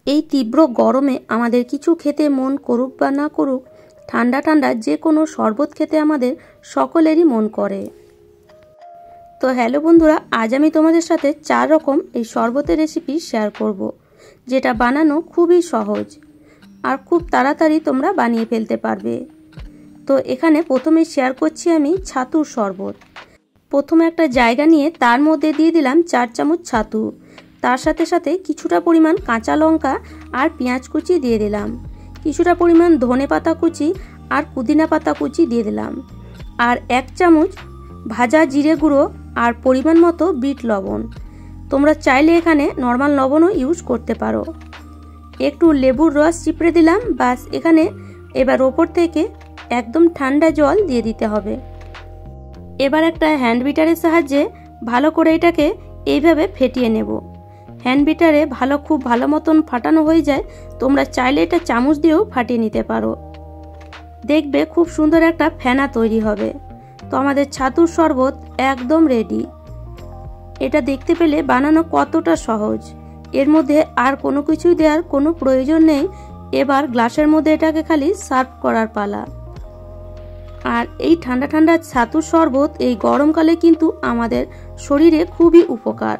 এই তীব্র গরমে আমাদের কিছু খেতে মন করুক বা না করুক, ঠান্ডা ঠান্ডা যে কোনো শরবত খেতে আমাদের সকলেরই মন করে। তো হ্যালো বন্ধুরা, আজ আমি তোমাদের সাথে 4 রকম এই শরবতের রেসিপি শেয়ার করব, যেটা বানানো খুবই সহজ আর খুব তাড়াতাড়ি তোমরা বানিয়ে ফেলতে পারবে। তো এখানে প্রথমে শেয়ার করছি আমি ছাতুর শরবত। প্রথমে একটা জায়গা নিয়ে তার মধ্যে দিয়ে দিলাম 4 চামচ ছাতু, তার সাথে সাথে কিছুটা পরিমাণ কাঁচা লঙ্কা আর পেঁয়াজ কুচি দিয়ে দিলাম, কিছুটা পরিমাণ ধনে পাতা কুচি আর পুদিনা পাতা কুচি দিয়ে দিলাম, আর 1 চামচ ভাজা জিরে গুঁড়ো আর পরিমাণ মতো বিট লবণ। তোমরা চাইলে এখানে নর্মাল লবণও ইউজ করতে পারো। একটু লেবুর রস চিপড়ে দিলাম, বাস। এখানে এবার ওপর থেকে একদম ঠান্ডা জল দিয়ে দিতে হবে। এবার একটা হ্যান্ড বিটারের সাহায্যে ভালো করে এটাকে এইভাবে ফেটিয়ে নেব। হ্যান্ড বিটারে খুব ভালো মতন ফাটানো হয়ে যায়, তোমরা চাইলে এটা চামচ দিয়েও ফাটিয়ে নিতে পারো। দেখবে খুব সুন্দর একটা ফেনা তৈরি হবে। তো আমাদের ছাতুর শরবত একদম রেডি। এটা দেখতে পেলে বানানো কতটা সহজ, এর মধ্যে আর কোনো কিছু দেওয়ার কোনো প্রয়োজন নেই। এবার গ্লাসের মধ্যে এটাকে খালি সার্ভ করার পালা। আর এই ঠান্ডা ঠান্ডা ছাতুর শরবত এই গরমকালে কিন্তু আমাদের শরীরে খুবই উপকার।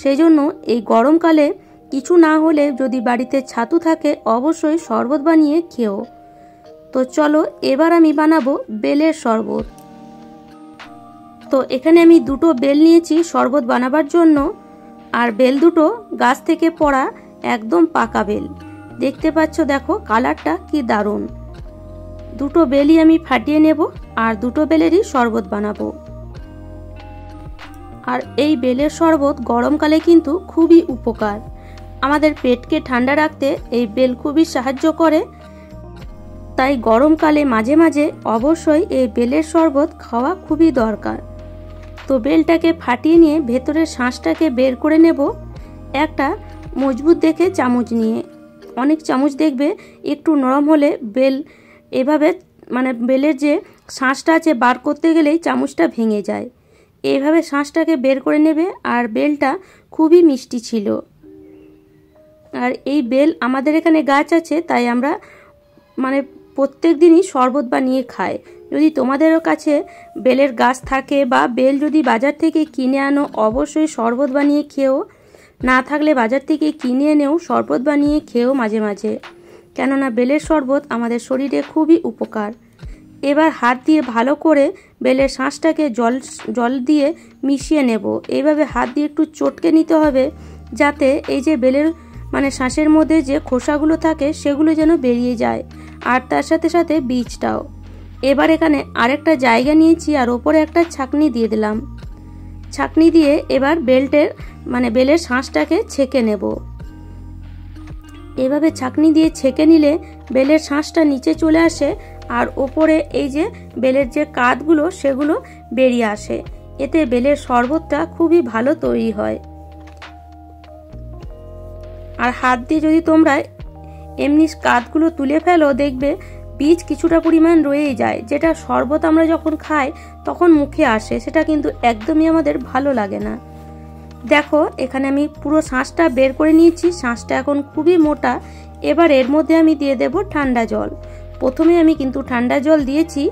সেই জন্য এই গরমকালে কিছু না হলে যদি বাড়িতে ছাতু থাকে অবশ্যই শরবত বানিয়ে খেও। তো চলো এবার আমি বানাবো বেলের শরবত। তো এখানে আমি 2টো বেল নিয়েছি শরবত বানাবার জন্য, আর বেল দুটো গাছ থেকে পড়া একদম পাকা বেল। দেখতে পাচ্ছ, দেখো কালারটা কি দারুণ। 2টো বেলই আমি ফাটিয়ে নেব আর 2টো বেলেরই শরবত বানাবো। আর এই বেলের শরবত গরমকালে কিন্তু খুবই উপকার। আমাদের পেটকে ঠান্ডা রাখতে এই বেল খুবই সাহায্য করে। তাই গরমকালে মাঝে মাঝে অবশ্যই এই বেলের শরবত খাওয়া খুবই দরকার। তো বেলটাকে ফাটিয়ে নিয়ে ভেতরের শাঁসটাকে বের করে নেব একটা মজবুত দেখে চামচ নিয়ে। অনেক চামচ দেখবে একটু নরম হলে বেল এভাবে বেলের যে শাঁসটা আছে বার করতে গেলেই চামচটা ভেঙে যায়। এইভাবে শাঁসটাকে বের করে নেবে। আর বেলটা খুবই মিষ্টি ছিল। আর এই বেল আমাদের এখানে গাছ আছে, তাই আমরা প্রত্যেক দিনই শরবত বানিয়ে খাই। যদি তোমাদেরও কাছে বেলের গাছ থাকে বা বেল যদি বাজার থেকে কিনে আনো, অবশ্যই শরবত বানিয়ে খেও। না থাকলে বাজার থেকে কিনে এনেও শরবত বানিয়ে খেও মাঝে মাঝে, কেননা বেলের শরবত আমাদের শরীরে খুবই উপকার। এবার হাত দিয়ে ভালো করে বেলের শাঁসটাকে জল দিয়ে মিশিয়ে নেব। এইভাবে হাত দিয়ে একটু চটকে নিতে হবে, যাতে এই যে বেলের শাঁসের মধ্যে যে খোসাগুলো থাকে সেগুলো যেন বেরিয়ে যায়, আর তার সাথে সাথে বীজটাও। এবার এখানে আরেকটা জায়গা নিয়েছি আর ওপরে একটা ছাঁকনি দিয়ে দিলাম। ছাঁকনি দিয়ে এবার বেলের শাঁসটাকে ছেঁকে নেব। এভাবে ছাঁকনি দিয়ে ছেঁকে নিলে বেলের শাঁসটা নিচে চলে আসে, আর ওপরে এই যে বেলের যে কাঠগুলো সেগুলো বেরিয়ে আসে। এতে বেলের শরবতটা খুবই ভালো তৈরি হয়। আর হাত দিয়ে যদি তোমরা এমনি কাঠগুলো তুলে ফেলো, দেখবে বীজ কিছুটা পরিমাণ রয়েই যায়, যেটা শরবত আমরা যখন খাই তখন মুখে আসে, সেটা কিন্তু একদমই আমাদের ভালো লাগে না। দেখো এখানে আমি পুরো শাঁসটা বের করে নিয়েছি। শাঁসটা এখন খুবই মোটা। এবার এর মধ্যে আমি দিয়ে দেব ঠান্ডা জল। প্রথমে আমি কিন্তু ঠান্ডা জল দিয়েছি।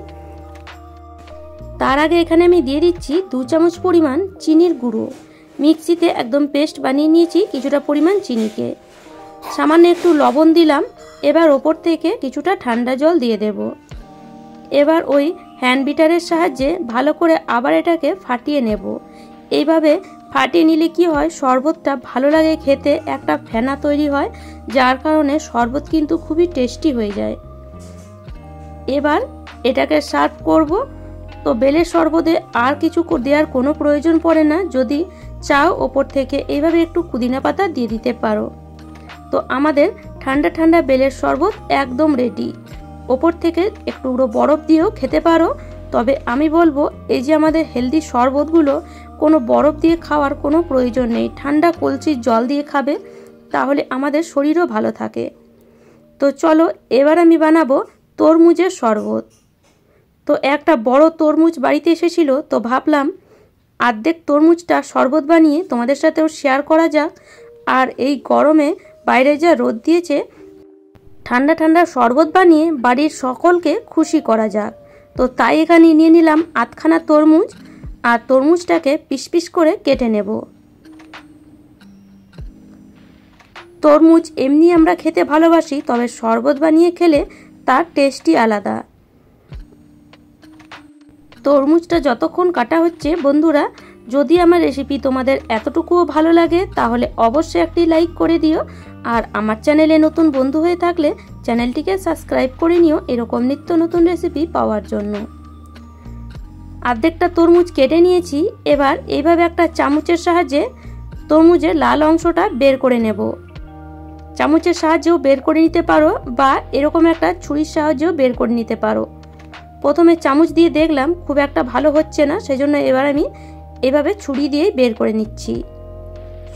তার আগে এখানে আমি দিয়ে দিচ্ছি 2 চামচ পরিমাণ চিনির গুঁড়ো। মিক্সিতে একদম পেস্ট বানিয়ে নিয়েছি কিছুটা পরিমাণ চিনিকে। সামান্য একটু লবণ দিলাম। এবার ওপর থেকে কিছুটা ঠান্ডা জল দিয়ে দেব। এবার ওই হ্যান্ড বিটারের সাহায্যে ভালো করে আবার এটাকে ফাটিয়ে নেব। এইভাবে ফাটিয়ে নিলে কি হয়, শরবতটা ভালো লাগে খেতে, একটা ফেনা তৈরি হয়, যার কারণে শরবত কিন্তু খুবই টেস্টি হয়ে যায়। এবার এটাকে সার্ভ করব। তো বেলের শরবতে আর কিছু দেওয়ার কোনো প্রয়োজন পড়ে না। যদি চাও ওপর থেকে এইভাবে একটু পুদিনা পাতা দিয়ে দিতে পারো। তো আমাদের ঠান্ডা ঠান্ডা বেলের শরবত একদম রেডি। ওপর থেকে একটু বরফ দিয়েও খেতে পারো। তবে আমি বলবো এই যে আমাদের হেলদি শরবতগুলো কোনো বরফ দিয়ে খাওয়ার কোনো প্রয়োজন নেই। ঠান্ডা কলসির জল দিয়ে খাবে, তাহলে আমাদের শরীরও ভালো থাকে। তো চলো এবার আমি বানাবো তরমুজের শরবত। তো একটা বড় তরমুজ বাড়িতে এসেছিল, তো ভাবলাম অর্ধেক তরমুজটা শরবত বানিয়ে তোমাদের সাথেও শেয়ার করা যাক। আর এই গরমে বাইরে যা রোদ দিয়েছে, ঠান্ডা ঠান্ডা শরবত বানিয়ে বাড়ির সকলকে খুশি করা যাক। তো তাই এখানে নিয়ে নিলাম আধখানা তরমুজ, আর তরমুজটাকে পিস পিস করে কেটে নেব। তরমুজ এমনি আমরা খেতে ভালোবাসি, তবে শরবত বানিয়ে খেলে তার টেস্টই আলাদা। তরমুজটা যতক্ষণ কাটা হচ্ছে বন্ধুরা, যদি আমার রেসিপি তোমাদের এতটুকুও ভালো লাগে তাহলে অবশ্যই একটি লাইক করে দিও, আর আমার চ্যানেলে নতুন বন্ধু হয়ে থাকলে চ্যানেলটিকে সাবস্ক্রাইব করে নিও এরকম নিত্য নতুন রেসিপি পাওয়ার জন্য। অর্ধেকটা তরমুজ কেটে নিয়েছি। এবার এইভাবে একটা চামচের সাহায্যে তরমুজের লাল অংশটা বের করে নেব। চামচের সাহায্যেও বের করে নিতে পারো, বা এরকম একটা ছুরির সাহায্যেও বের করে নিতে পারো। প্রথমে চামচ দিয়ে দেখলাম খুব একটা ভালো হচ্ছে না, সেজন্য এবার আমি এভাবে ছুরি দিয়ে বের করে নিচ্ছি।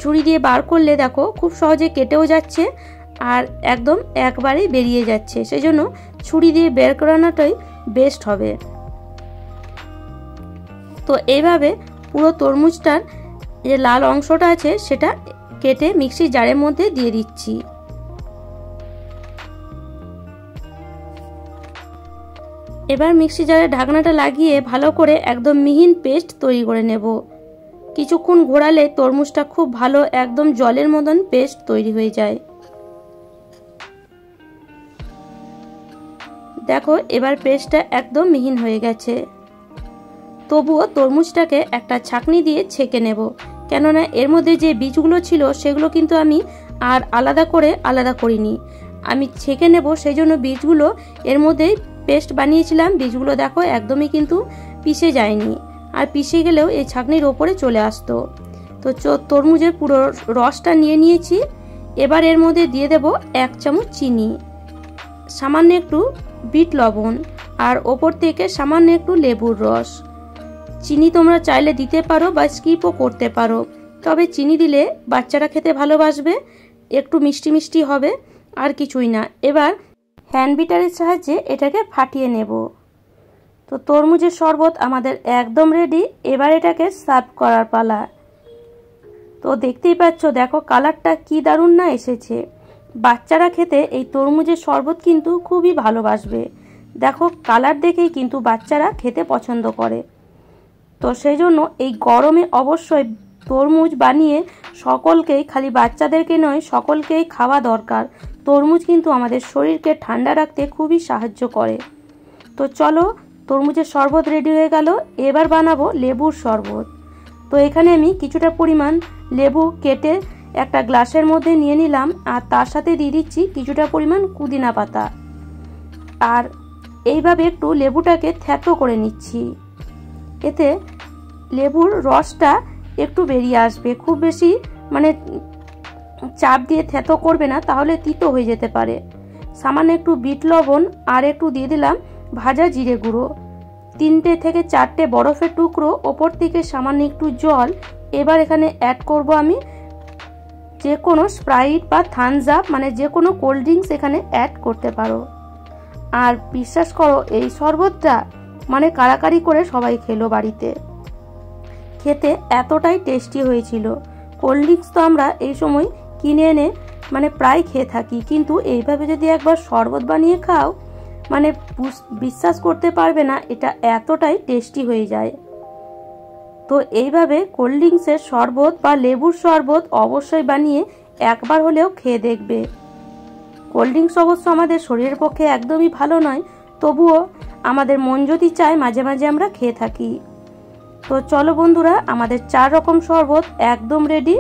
ছুরি দিয়ে বার করলে দেখো খুব সহজে কেটেও যাচ্ছে আর একদম একবারেই বেরিয়ে যাচ্ছে, সেজন্য ছুরি দিয়ে বের করানোটাই বেস্ট হবে। তো এইভাবে পুরো তরমুজটার যে লাল অংশটা আছে সেটা কেটে মিক্সির জারের মধ্যে দিয়ে দিচ্ছি। এবার মিক্সি জারে ঢাকনাটা লাগিয়ে ভালো করে একদম মিহিন পেস্ট তৈরি করে নেব। কিছুক্ষণ ঘোরালে তরমুজটা খুব ভালো একদম জলের মতন পেস্ট তৈরি হয়ে যায়। দেখো এবার পেস্টটা একদম মিহিন হয়ে গেছে। তবুও তরমুজটাকে একটা ছাঁকনি দিয়ে ছেঁকে নেব, কেননা এর মধ্যে যে বীজগুলো ছিল সেগুলো কিন্তু আমি আর আলাদা করিনি, আমি ছেঁকে নেব। সেই জন্য বীজগুলো এর মধ্যেই পেস্ট বানিয়েছিলাম, বীজগুলো দেখো একদমই কিন্তু পিষে যায়নি, আর পিষে গেলেও এই ছাঁকনির ওপরে চলে আসতো। তো তরমুজের পুরো রসটা নিয়ে নিয়েছি। এবার এর মধ্যে দিয়ে দেব 1 চামচ চিনি, সামান্য একটু বিট লবণ, আর ওপর থেকে সামান্য একটু লেবুর রস। চিনি তোমরা চাইলে দিতে পারো বা স্কিপও করতে পারো, তবে চিনি দিলে বাচ্চারা খেতে ভালোবাসবে, একটু মিষ্টি মিষ্টি হবে, আর কিছুই না। এবার হ্যান্ড বিটারের সাহায্যে এটাকে ফাটিয়ে নেব। তো তরমুজের শরবত আমাদের একদম রেডি। এবার এটাকে সার্ভ করার পালা। তো দেখতেই পাচ্ছ, দেখো কালারটা কি দারুণ না এসেছে। বাচ্চারা খেতে এই তরমুজের শরবত কিন্তু খুবই ভালোবাসবে। দেখো কালার দেখেই কিন্তু বাচ্চারা খেতে পছন্দ করে। তো সেই জন্য এই গরমে অবশ্যই তরমুজ বানিয়ে সকলকেই, খালি বাচ্চাদেরকে নয় সকলকেই খাওয়া দরকার। তরমুজ কিন্তু আমাদের শরীরকে ঠান্ডা রাখতে খুবই সাহায্য করে। তো চলো, তরমুজের শরবত রেডি হয়ে গেল। এবার বানাবো লেবুর শরবত। তো এখানে আমি কিছুটা পরিমাণ লেবু কেটে একটা গ্লাসের মধ্যে নিয়ে নিলাম, আর তার সাথে দিয়ে দিচ্ছি কিছুটা পরিমাণ পুদিনা পাতা, আর এইভাবে একটু লেবুটাকে থ্যাতো করে নিচ্ছি। এতে লেবুর রসটা একটু বেরিয়ে আসবে, খুব বেশি মানে চাপ দিয়ে থ্যাতো করবে না, তাহলে তিতো হয়ে যেতে পারে। সামান্য একটু বিট লবণ, আর একটু দিয়ে দিলাম ভাজা জিরে গুঁড়ো, 3 থেকে 4টে বরফের টুকরো, ওপর থেকে সামান্য একটু জল। এবার এখানে অ্যাড করব আমি যে কোনো স্প্রাইট বা থামস আপ, মানে যে কোনো কোল্ড ড্রিঙ্কস এখানে অ্যাড করতে পারো। আর বিশ্বাস করো এই শরবতটা মানে কারাকারি করে সবাই খেলো বাড়িতে, খেতে এতটাই টেস্টি হয়েছিল। কোল্ড ড্রিঙ্কস তো আমরা এই সময় কিনে এনে মানে প্রায় খেয়ে থাকি, কিন্তু এইভাবে যদি একবার শরবত বানিয়ে খাও মানে বিশ্বাস করতে পারবে না এটা এতটাই টেস্টি হয়ে যায়। তো এইভাবে কোল্ড ড্রিঙ্কসের শরবত বা লেবুর শরবত অবশ্যই বানিয়ে একবার হলেও খেয়ে দেখবে। কোল্ড ড্রিঙ্কস অবশ্য আমাদের শরীরের পক্ষে একদমই ভালো নয়, তবুও আমাদের মন যদি চায় মাঝে মাঝে আমরা খেয়ে থাকি। তো চলো বন্ধুরা, আমাদের 4 রকম শরবত একদম রেডি।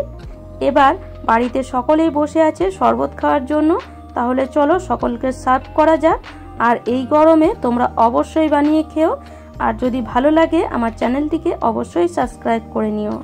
এবার বাড়িতে সকলেই বসে আছে শরবত খাওয়ার জন্য, তাহলে চলো সকলকে সার্ভ করা যাক। আর এই গরমে তোমরা অবশ্যই বানিয়ে খেও, আর যদি ভালো লাগে আমার চ্যানেলটিকে অবশ্যই সাবস্ক্রাইব করে নিও।